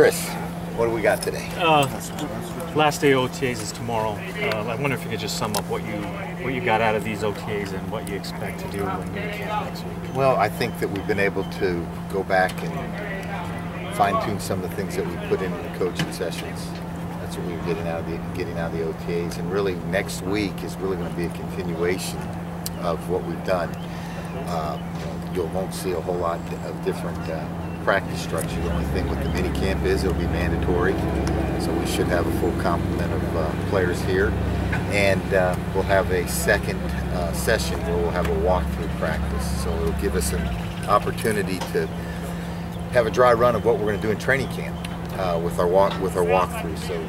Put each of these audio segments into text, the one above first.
Chris, what do we got today? Last day of OTAs is tomorrow. I wonder if you could just sum up what you got out of these OTAs and what you expect to do when minicamp next week. Well, I think that we've been able to go back and fine-tune some of the things that we put into the coaching sessions. That's what we're getting out of the OTAs, and really next week is really going to be a continuation of what we've done. You won't see a whole lot of different practice structure. The only thing with the mini camp is it'll be mandatory, so we should have a full complement of players here, and we'll have a second session where we'll have a walkthrough practice. So it'll give us an opportunity to have a dry run of what we're going to do in training camp with our walkthrough. So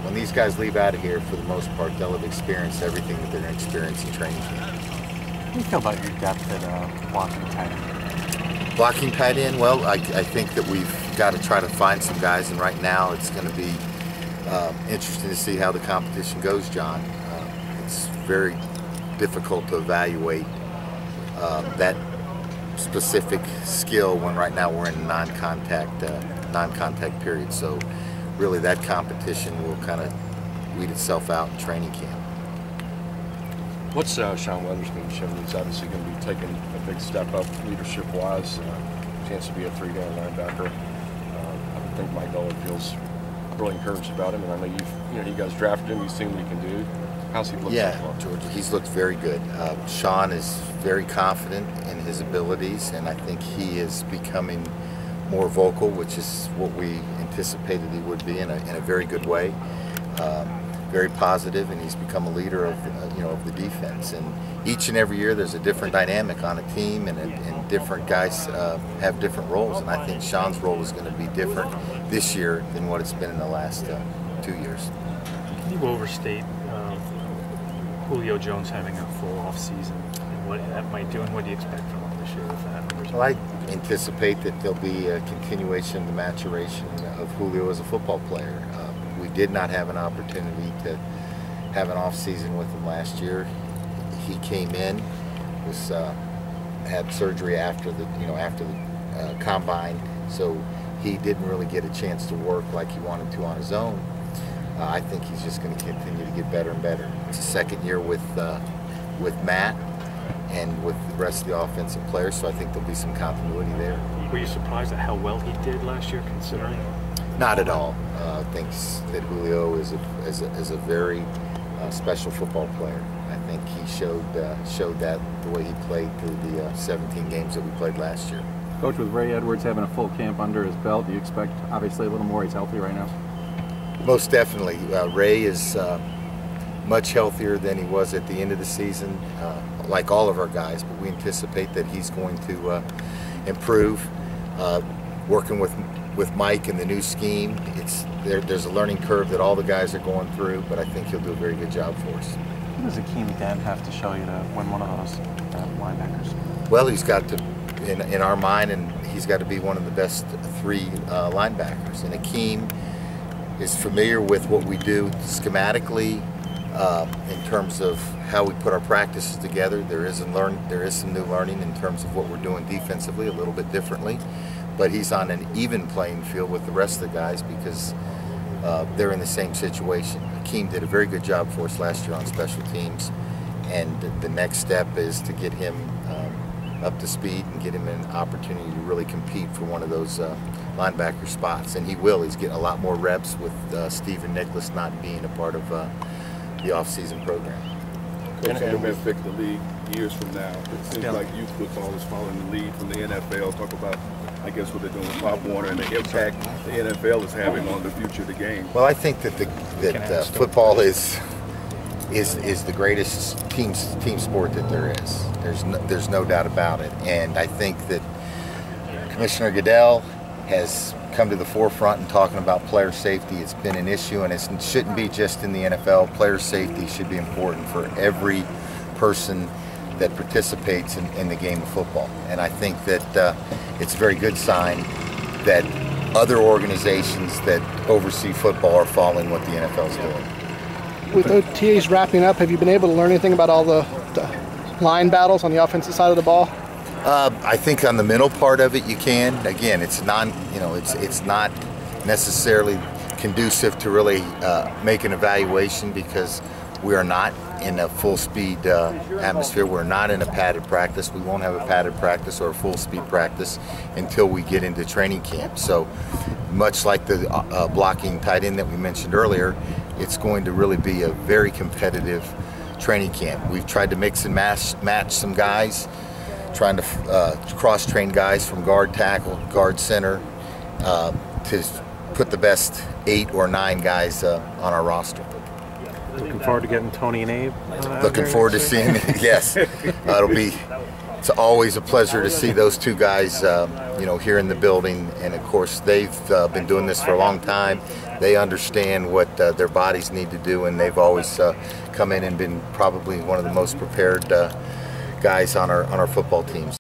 when these guys leave out of here, for the most part, they'll have experienced everything that they're going to experience in training camp. How do you feel about your depth at blocking tight end? Blocking tight end, well, I think that we've got to try to find some guys, and right now it's going to be interesting to see how the competition goes, John. It's very difficult to evaluate that specific skill when right now we're in a non-contact period. So really that competition will kind of weed itself out in training camp. What's Sean Weatherspoon showing? He's obviously going to be taking a big step up leadership-wise, chance to be a three-down linebacker. I think Mike Nolan feels really encouraged about him, and I know you guys drafted him. You've seen what he can do. How's he looking? Yeah, so far? George, he's looked very good. Sean is very confident in his abilities, and I think he is becoming more vocal, which is what we anticipated he would be in a very good way. Very positive, and he's become a leader of of the defense. And each and every year there's a different dynamic on a team, and different guys have different roles. And I think Sean's role is going to be different this year than what it's been in the last 2 years. Can you overstate Julio Jones having a full off season and what that might do, and what do you expect from him this year with that? Well, I anticipate that there'll be a continuation of the maturation of Julio as a football player. We did not have an opportunity to have an off season with him last year. He came in, had surgery after the combine, so he didn't really get a chance to work like he wanted to on his own. I think he's just going to continue to get better and better. It's a second year with Matt and with the rest of the offensive players, so I think there'll be some continuity there. Were you surprised at how well he did last year, considering? Not at all. I think that Julio is a very special football player. I think he showed that the way he played through the 17 games that we played last year. Coach, with Ray Edwards having a full camp under his belt, do you expect obviously a little more? He's healthy right now. Most definitely. Ray is much healthier than he was at the end of the season, like all of our guys, but we anticipate that he's going to improve. Working with Mike and the new scheme, there's a learning curve that all the guys are going through, but I think he'll do a very good job for us. What does Akeem Dent have to show you to win one of those linebackers? Well, he's got to, in our mind, and he's got to be one of the best three linebackers. And Akeem is familiar with what we do schematically in terms of how we put our practices together. There is some new learning in terms of what we're doing defensively, a little bit differently. But he's on an even playing field with the rest of the guys because they're in the same situation. Akeem did a very good job for us last year on special teams, and the next step is to get him up to speed and get him an opportunity to really compete for one of those linebacker spots. And he will. He's getting a lot more reps with Stephen Nicholas not being a part of the off-season program. Coach, how will affect the league years from now? It seems like youth football is following the lead from the NFL. Talk about, I guess, what they're doing with Pop Warner and the impact the NFL is having on the future of the game. Well, I think that football is the greatest team sport that there is. There's no doubt about it, and I think that Commissioner Goodell has come to the forefront in talking about player safety. It's been an issue, and it shouldn't be just in the NFL. Player safety should be important for every person that participates in the game of football. And I think that it's a very good sign that other organizations that oversee football are following what the NFL is doing. With OTAs wrapping up, have you been able to learn anything about all the line battles on the offensive side of the ball? I think on the mental part of it, you can. Again, it's not necessarily conducive to really make an evaluation, because we are not in a full speed atmosphere. We're not in a padded practice. We won't have a padded practice or a full speed practice until we get into training camp. So much like the blocking tight end that we mentioned earlier, it's going to really be a very competitive training camp. We've tried to mix and match some guys, trying to cross-train guys from guard tackle, guard center, to put the best 8 or 9 guys on our roster. Looking forward to getting Tony and Abe. Looking forward to seeing it. Yes, it's always a pleasure to see those two guys, here in the building. And of course, they've been doing this for a long time. They understand what their bodies need to do, and they've always come in and been probably one of the most prepared guys on our football teams.